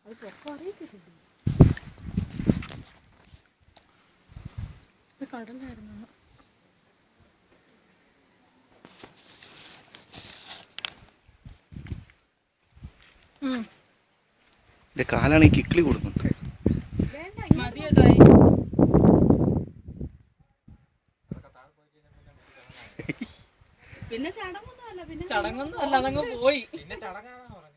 അത് പൊക്കം അറിയത്തില്ല. ഇത് കടലായിരുന്നു. കാലാണ് കിക്കിളി കൊടുക്കുന്നത്. പിന്നെ ചടങ്ങൊന്നുമല്ല, പിന്നെ ചടങ്ങൊന്നുമല്ല, അതങ്ങ് പോയി. പിന്നെ ചടങ്ങാന്നാ പറഞ്ഞത്.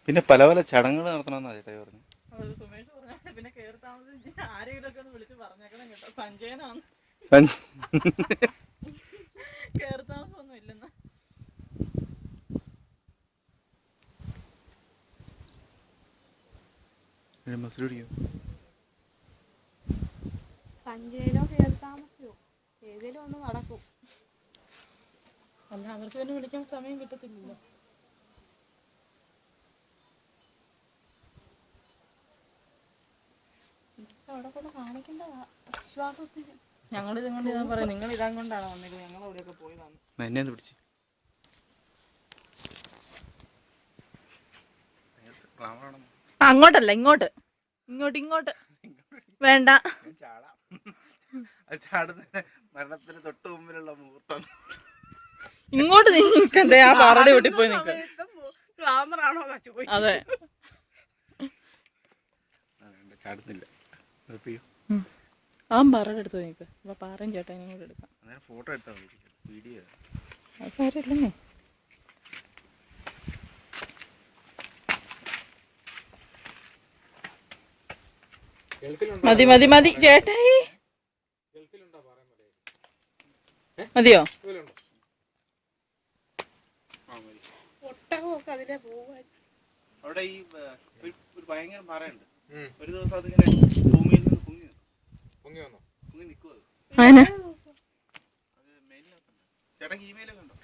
പിന്നെ പല പല ചടങ്ങുകൾ നടത്തണമെന്നാ ചേട്ടായി പറഞ്ഞു. സുമേഷ് പറഞ്ഞ പിന്നെ കേറി താമസിച്ച് ആരെങ്കിലും ഒക്കെ ഒന്ന് വിളിച്ച് പറഞ്ഞേക്കണം കേട്ടോ. സഞ്ജയനാണ് കേറി താമസമൊന്നും ഇല്ലെന്ന്. സഞ്ജയനോ കേറി താമസിയോ ഏതേലും ഒന്ന് നടക്കും. അല്ല, അവർക്ക് പിന്നെ വിളിക്കാൻ സമയം കിട്ടത്തില്ലല്ലോ. അവിടെ കൊണ്ട് കാണിക്കേണ്ടതാ വിശ്വാസത്തിന്. ഞങ്ങളിതുകൊണ്ട് ഞാൻ പറയാം, നിങ്ങൾ ഇതാ കൊണ്ടാണ് വന്നിരിക്കുന്നത്. ഞങ്ങൾ അവിടെയൊക്കെ പോയതാണ്. എന്നെ പിടിച്ച് അങ്ങോട്ടല്ല, ഇങ്ങോട്ട് ഇങ്ങോട്ട് ഇങ്ങോട്ട് വേണ്ട. മരണത്തിന് തൊട്ട് മുമ്പിലുള്ള മുഹൂർത്തം. ഇങ്ങോട്ട് നീക്കണ്ടേ, ആ പാറയുടെ വീട്ടിൽ പോയി നിൽക്കും. അതെ, ചാടുന്നില്ല. ആ പാറയുടെ അടുത്ത് നിൽക്ക്. അപ്പൊ പാറയും ചേട്ടനും കൂടെ എടുക്കാം. ഫോട്ടോ എടുത്താൽ മതി, വീഡിയോ. അത് കാര്യമില്ലെന്നേ. മതി മതി മതി ചേട്ടായി, മതിയോ? ഒട്ടകമൊക്കെ അതിലെ പോവാൻ. അവിടെ ഈ ഒരു ഭയങ്കര മറയുണ്ട്. ഒരു ദിവസം അതിങ്ങനെ ഭൂമിയിൽ നിന്ന് പൊങ്ങി നിൽക്കും. അതിന് ചേട്ടൻ ഇമെയിലൊക്കെ ഉണ്ടോ?